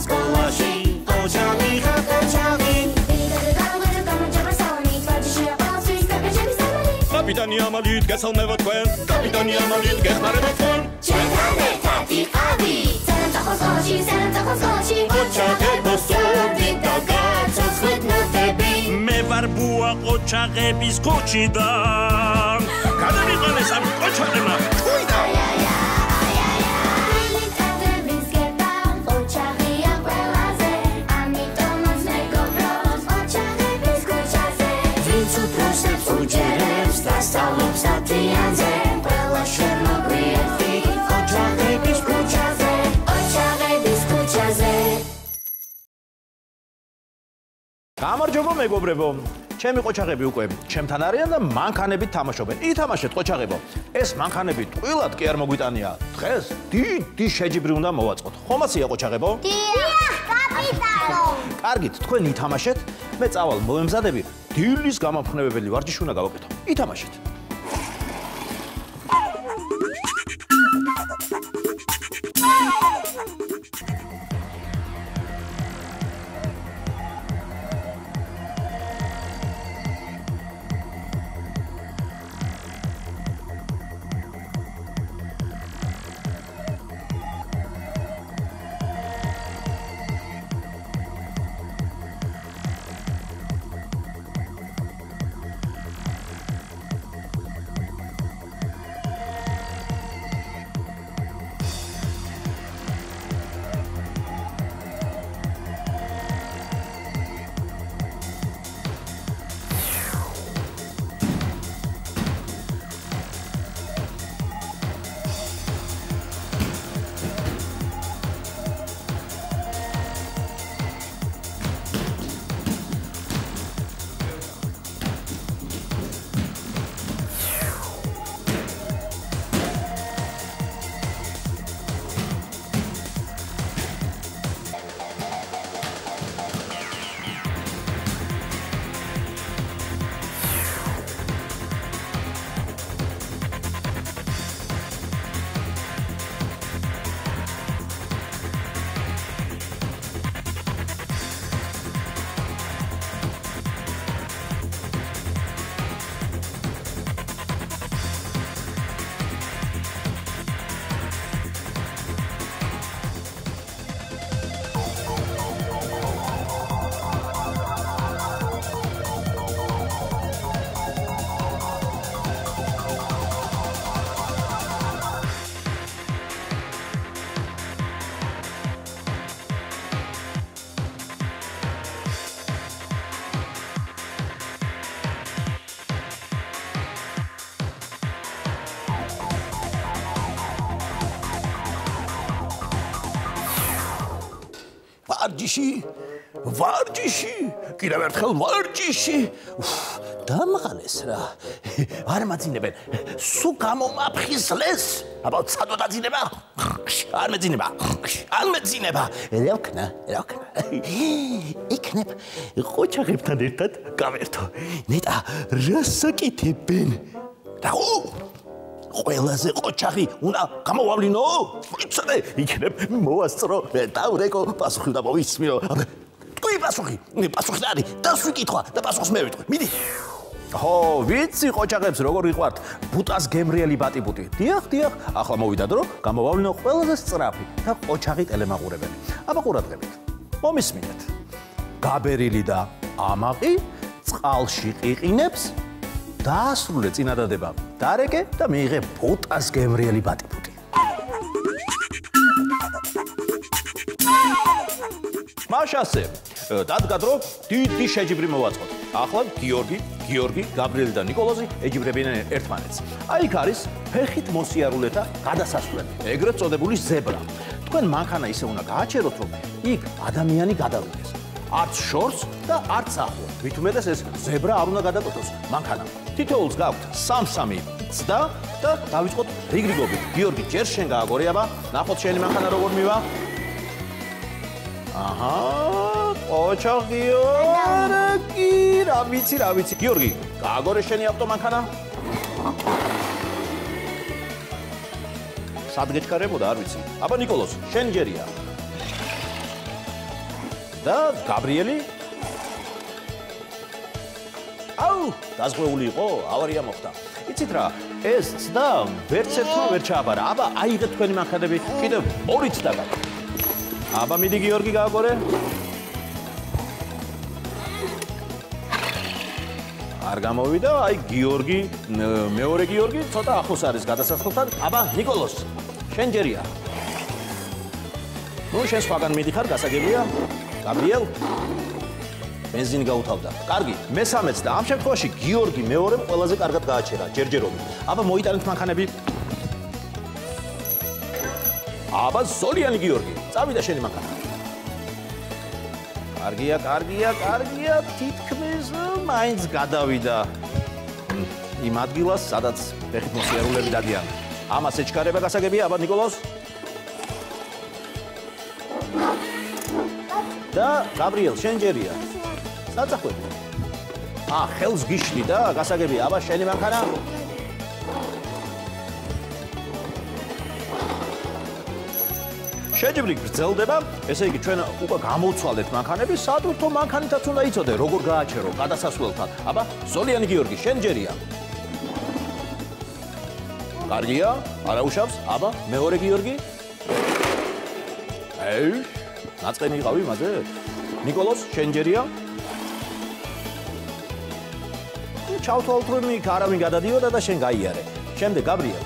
სკოლაში ოჯახი ხარ ოჯახი კაპიტანი ამალით გესალმება თქვენ კაპიტანი ამალით გეხმარება თქვენ ჩვენთან ერთად იყავი სანამ სკოლაში ოჯახებო სწორდი და გაცოცხლეთ ნოტები მე ვარ ბუა ოჯახების ქუჩიდან გადამიყენეს ამ ოჯახებმა თუიდა სწავლობს ათიანზე ყველა შემოგვიერთდი ოჯახების ქუჩაზე ოჯახების ქუჩაზე გამარჯობა მეგობრებო ჩემი ყოჩაღები უკვე ჩემთან არიან და მანქანებით თამაშობენ ითამაშეთ ყოჩაღებო ეს მანქანები ტყუილად კი არ მოგვიტანია დღეს დიდი შეჯიბრი უნდა მოვაწყოთ ხომასია ყოჩაღებო დიახ კაპიტანო კარგით თქვენ ითამაშეთ მე წავალ მოემზადები დილის გამამხნევებელი ვარჯიში უნდა გავაკეთო ითამაშეთ ვარჯიში კიდევ ერთხელ ვარჯიში დამღალეს რა არ მაძინებენ სულ გამომაფხიზლეს აბა ცადო დაძინება არ მეძინება ელოქნა იქნებ ყოჩაღებთან ერთად გავერთო ნეტა რასაკეთებენ და ყველაზე ყოჩაღი უნდა გამოვავლინო ვიცოდე იქნებ მოვასწრო დავრეკო პასუხი და მოვისმინო თქვი პასუხი არის დასვი კითხვა და პასუხს მე ვიტყვი მიდი ხო ვიცი ყოჩაღებს როგორ ვიყვართ ბუტას გემრიელი ბატიბუტი დიახ ახლა მოვიდა დრო გამოვავლინო ყველაზე სწრაფი და ყოჩაღი ტელემაყურებელი აბა ყურადღებით მომისმინეთ გაბერილი და ამაყი წყალში ყიყინებს დაასრულე წინადადება დარეკე და მიიღე ბუტას გემრიელი ბატიბუტი მაშასე დადგა დრო დიდი შეჯიბრი მოვაწყოთ ახლა გიორგი გაბრიელი და ნიკოლოზი ეჯიბრებიან ერთმანეთს აი იქ არის ფეხით მოსიარულეთა გადასასვლელი ეგრეთ წოდებული ზებრა თქვენ მანქანა ისე უნდა გააჩეროთ რომ იქ ადამიანი გადავიდეს არც შორს და არც ახლო მით უმეტეს ეს ზებრა არ უნდა გადაკეთოს მანქანა თითოეულს გაქვთ სამ-სამი ცდა და დავიწყოთ რიგრიგობით გიორგი ჯერ შენ გააგორე აბა ნახოთ შენი მანქანა როგორ მივა აჰა ოჩაღიო რა ვიცი გიორგი გააგორე შენი ავტომანქანა სად გეჩქარებოდა არ ვიცი აბა ნიკოლოზ შენ ჯერია და გაბრიელი აუ დაზღვეული იყო ავარია მოხდა იცით რა ეს ცდა ვერც ერთმა ვერ ჩააბარა აბა აიღეთ თქვენი მანქანები კიდევ ორი ცდა გაქვს აბა მიდი გიორგი გააგორე არ გამოვიდა აი გიორგი მეორე გიორგი ცოტა ახლოს არის გადასასვლელთან აბა ნიკოლოს შენ ჯერია ნუ შენ სხვაგან მიდიხარ გასაგებია გაბრიელ бенზინი გაუთავდა. კარგი, მესამეც და ამ შემთხვევაში გიორგი მეორემ ყველაზე კარგად გააჩერა ჯერჯერობით. აბა მოიტანეთ მანქანები. აბა ზოლიანი გიორგი, წავიდა შენი მანქანა. კარგია, თითქმის მაინც გადავიდა. იმ ადგილას, სადაც ფეხით მოსიარულეები დადიან. ამას ეჩქარება გასაგებია, აბა ნიკოლოს. და გაბრიელ, შენ ჯერია. საწახვები. ხელს გიშლი და გასაგებია, აბა შენი მანქანა. შეჯიბრი გრძელდება, ესე იგი ჩვენ უკვე გამოვცვალეთ მანქანები, საერთო მანქანითაც უნდა იცოდე, როგორ გააჩერო გადასასვლელთან. აბა, ზოლიანი გიორგი, შენ ჯერია. კარგია, არა უშავს, აბა, მეორე გიორგი. ნაწყენი იყავი მაზე? ნიკოლოს, შენ ჯერია. ჩავთვალთ რომ იქ არავინ გადადიოდა და შენ გაიარე. შემდეგ გაბრიელ.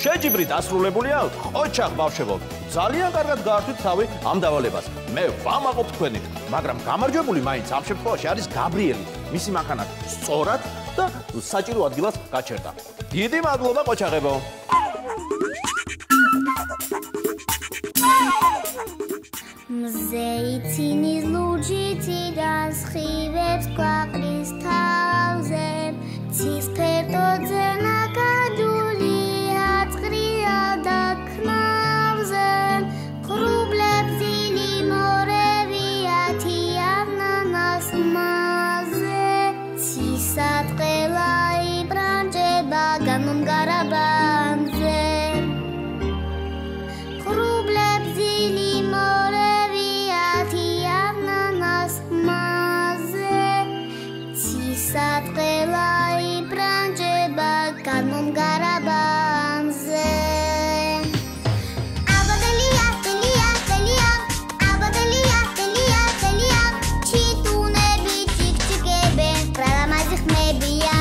შეჯიბრი დასრულებულია, ოჩახ ბავშვებო. ძალიან კარგად გაართვით თავი ამ დავალებას. მე ვამაყობ თქვენით, მაგრამ გამარჯვებული მაინც ამ შემთხვევაში არის გაბრიელი. მისი მანქანა სწორად და საჭირო ადგილას გაჩერდა. დიდი მადლობა ყოჩაღებო. მზე ცინის ლურჯი დასხივებს გვაყრის თავზე ცის ფერდოზე ნაკადული აწყრია და ქნავზე ღრუბლებს ძილი მორევიათი ავნანას მასზე ცისატყელა იბრანჯება განმგარაბანზე ღრუბლებს ძილი სატყელა იბრანჯება განმგარაბანზე აბადელია ჩიტუნები ჩიკჩიკებენ პრალამაზი ხმებია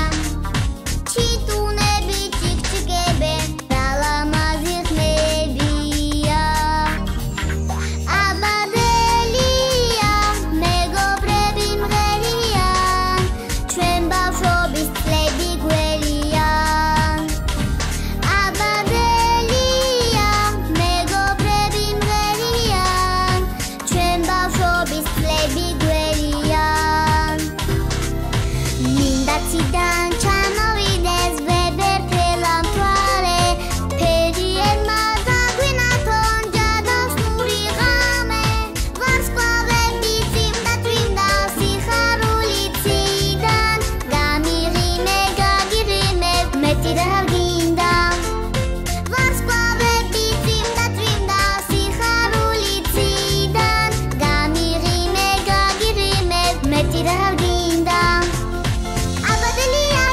ჩიტუნები ჩიკჩიკებენ პრალამაზი ხმებია აბადელია მეგობრები მღერია ბავშვობის წლები გვერიან აბადელია მეგობრები მღერიან ჩვენ ბავშვობის წლები გვერიან მინდა ციდან ჩამოვიდეს ვებერთელა მთვარე ფერიერმა დაგვინათონ ჯადოსნური ღამე ვარსკვლავები წვიმდა სიხარული ციდან მეტირაგინდა ვარსკვლავები წვიმდა სიხარული ციდან გამიღიმე მეტირაგინდა აბადელია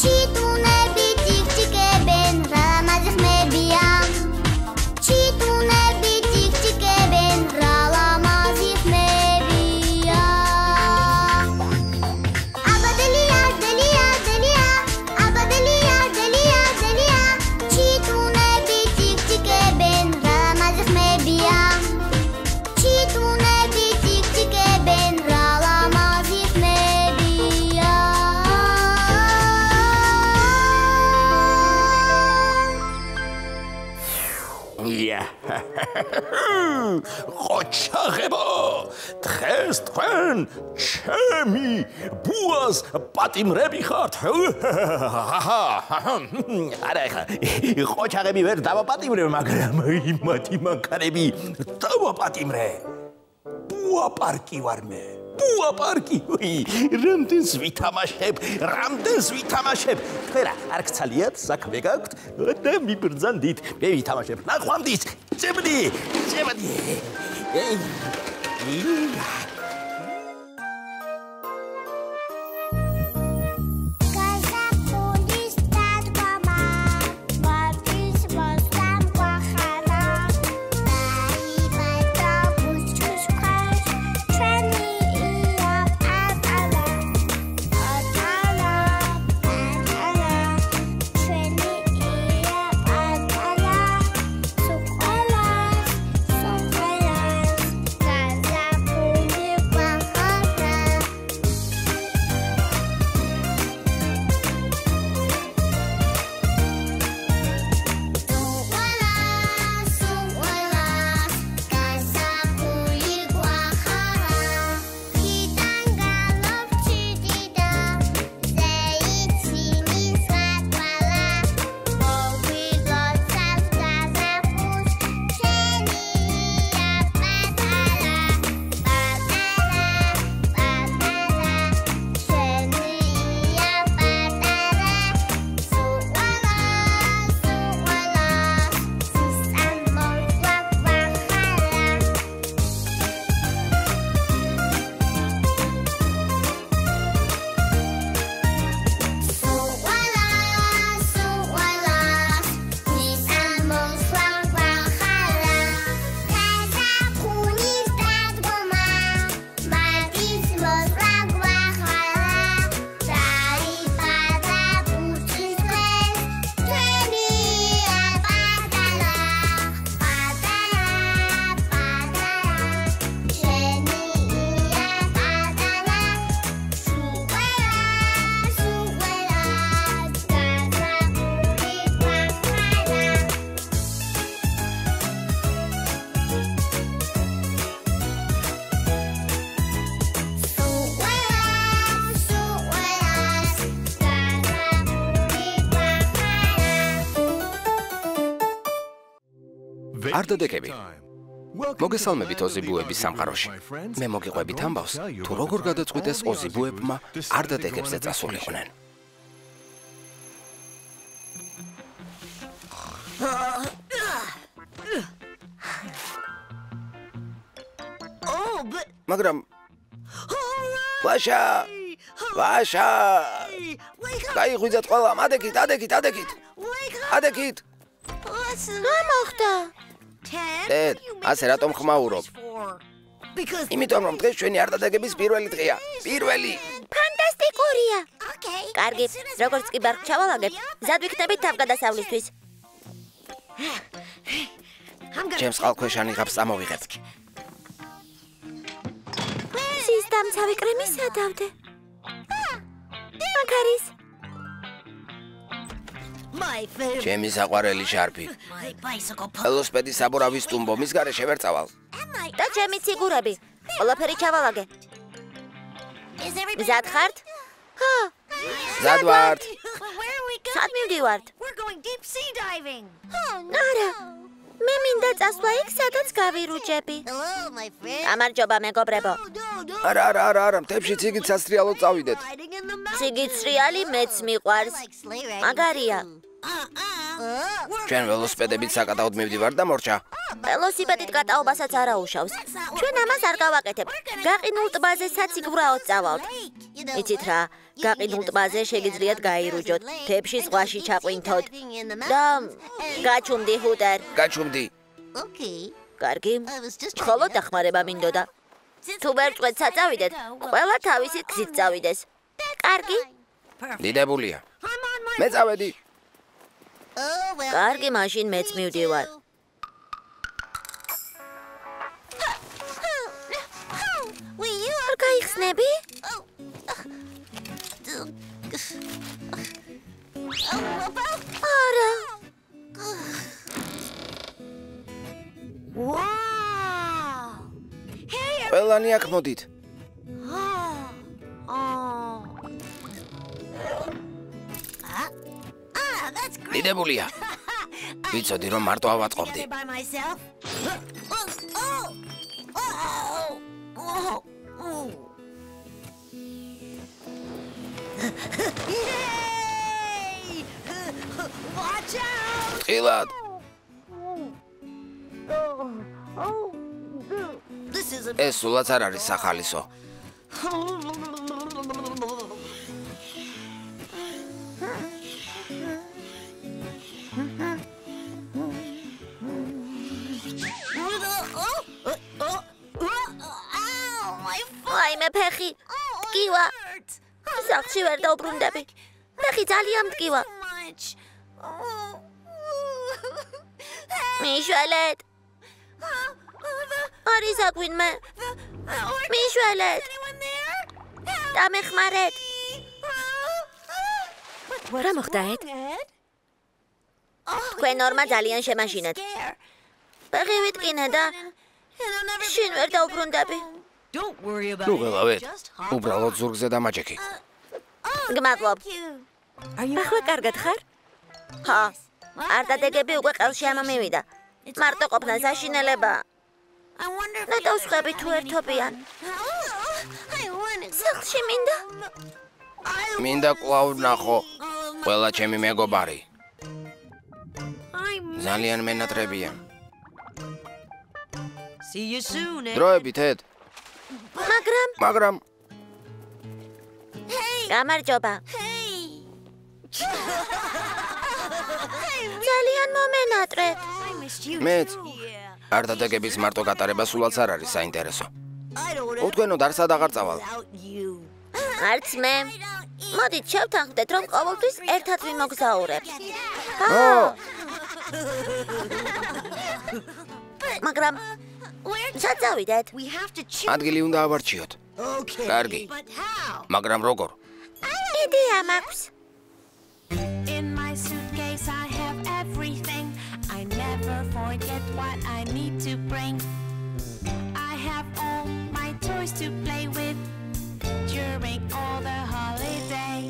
ჩიტუნები ჩიკჩიკებენ რამაზი ხმებია ჩიტუნები ჩიკჩიკებენ რამაზი ხმებია ჩიტუნები ჩიკჩიკებენ რამაზი ხმებია ჩიტუნები ჩიკჩიკებენ რამაზი ხმებია ყოჩაღებო დღეს თქვენ ჩემი ბუას პატიმრები ხართ არა ეხა ყოჩაღები ვერ დავაპატიმრე მაგრამ იმათი მანქანები დავაპატიმრე ბუა პარკი ვარ მე ბუა პარკი. რამდენს ვითამაშებ. ხერა, არ გცალიათ, საქმე გაქვთ და მიბრძანდით. მე ვითამაშებ. ნახვამდის. ჭებდი. არდადეკები. მოგესალმებით ოზიბუების სამყაროში. მე მოგიყვებით ამბავს, თუ როგორ გადაწყვიტეს ოზიბუებმა არდადეკებზე წასულიყვნენ. მაგრამ ვაშა! გაიღვიძეთ ყველამ, ადეკით. რა მოხდა? დედ, ასე რატომ ხმაურობ? იმიტომ რომ დღეს ჩვენი არდადეგების პირველი დღეა. ფანტასტიკურია. კარგი, როგორც კი ბარგ ჩავალაგებ, მზად ვიქნებით თავგადასავლისთვის. ჩემს წყალქვეშ ანიღებს წამოვიღებ. სის დამცავი კრემი სადავდე. მაგარის. ჩემი საყვარელი შარფი. ველოსიპედი საბურავის ტუმბო, მის გარეშე ვერ წავალ. და ჩემი ციგურები. ყველაფერი ჩავალაგე. მზად ხართ? მზად ვართ. სად მივდივართ? არა. მე მინდა წასვლა იქ, სადაც გავირუჯები. გამარჯობა, მეგობრებო. არა, მთებში ციგით სასრიალოდ წავიდეთ. ციგით სრიალი მეც მიყვარს. მაგარია. ჩვენ ველოსიპედებით საკატაოდ მივდივართ და მორჩა. ველოსიპედით კატაობასაც არ აუშავს. ჩვენ ამას არ გავაკეთებ. გაყინულ ტბაზე საციგვრაოდ წავალთ. იცით რა, გაყინულ ტბაზე შეგიძლიათ გაირუჯოთ, თებში ზღვაში ჩაყვინთოთ და გაჩუმდი ჰუტერ. გაჩუმდი. კარგი. ხოლო დახმარება მინდოდა. თუ ვერ წვეთ საწავიდეთ, ყველა თავისი გზით წავიდეს. კარგი? დიდებულია. მე წავედი. კარგი, მაშინ მეც მივდივარ. არ გაიხსნები? არა. ყველანი აქ მოდით. დიდებულია. ვიცოდი რომ მარტო ავაწყობდი. ტყილად. ეს სულაც არ არის სახალისო. ვაიმე ფეხი. მტკივა. სახლში ვერ დავბრუნდები. ფეხი ძალიან მტკივა. მიშველეთ. არის აქ ვინმე? მიშველეთ. დამეხმარეთ. რა მოხდაეთ? თქვენ ორმა ძალიან შემაშინეთ. ფეხი ვიტკინე და შინ ვერ დავბრუნდები. ნუ გელავეთ. უბრალოდ ზურგზე დამაჯექი. გმადლობ. ახლა კარგად ხარ? ხო. არ დადეგები უკვე ყელში ამომივიდა. მარტო ყოფნა საშინელებაა. ნატავსხები თუ ერთობიან. სახლში მინდა? მინდა კვლავ ვნახო. ყველა ჩემი მეგობარი. ძალიან მენატრებია. დროებით, ედ. მაგრამ გამარჯობა. ძალიან მომენატრეთ. მეც არ დადეგების მარტო გატარება სულაც არ არის საინტერესო. უთქვენოდ არსად აღარ წავალ. არც მე. მოდით შევთანხმდეთ, რომ ყოველთვის ერთად ვიმოგზაურებთ. მაგრამ სად წავიდეთ? ადგილი უნდა ავარჩიოთ. კარგი. მაგრამ როგორ? იდეა მაქვს. In my suitcase I have everything. I never forget what I need to bring. I have all my toys to play with during all the holiday.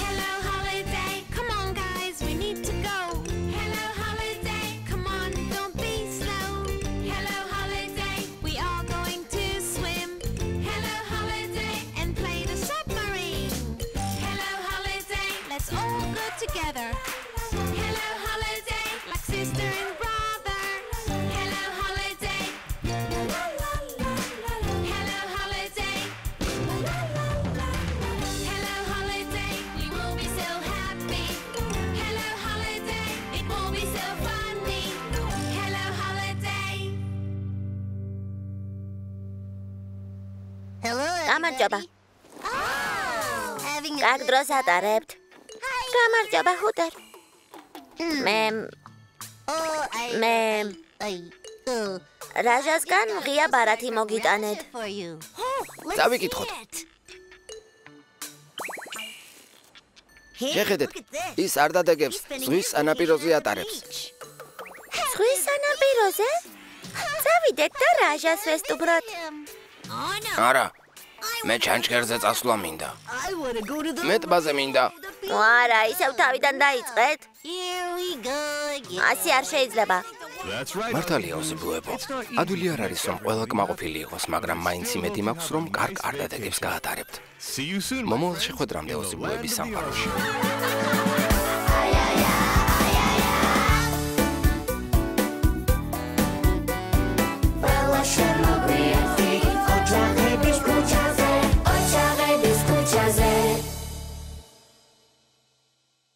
Hello holiday, come on guys, we need to go. Hello holiday, come on, don't be slow. Hello holiday, we are going to swim. Hello holiday, and play the submarine. Hello holiday, let's all go together. Hello holiday, like sister and brother. Hello holiday. Hello holiday. Hello holiday, we will be so happy. Hello holiday, it will be so funny. Hello holiday. გამარჯობა. კარგ დროს ატარებთ. გამარჯობა ხუტერ. მე რაჟასგან ღია ბარათი მოგიტანეთ. წავიკითხოთ. შეხედეთ, ის არ დადეგებს, ზღვის სანაპიროზე ატარებს. ზღვის სანაპიროზე? წავიდეთ და რაჟას ვესტუბროთ. არა. მე ჩანჩქერზე წასვლა მინდა. მე ტბაზე მინდა. არა, ისევ თავიდან დაიწყეთ. ასე არ შეიძლება. მართალია ოზებუებო. ადვილი არ არის რომ ყველა კმაყოფილი იყოს, მაგრამ მაინც იმედი მაქვს რომ კარგ არ დადეგებს გაატარებთ. მომავალ შეხვედრამდე ოზებუების სამყაროში.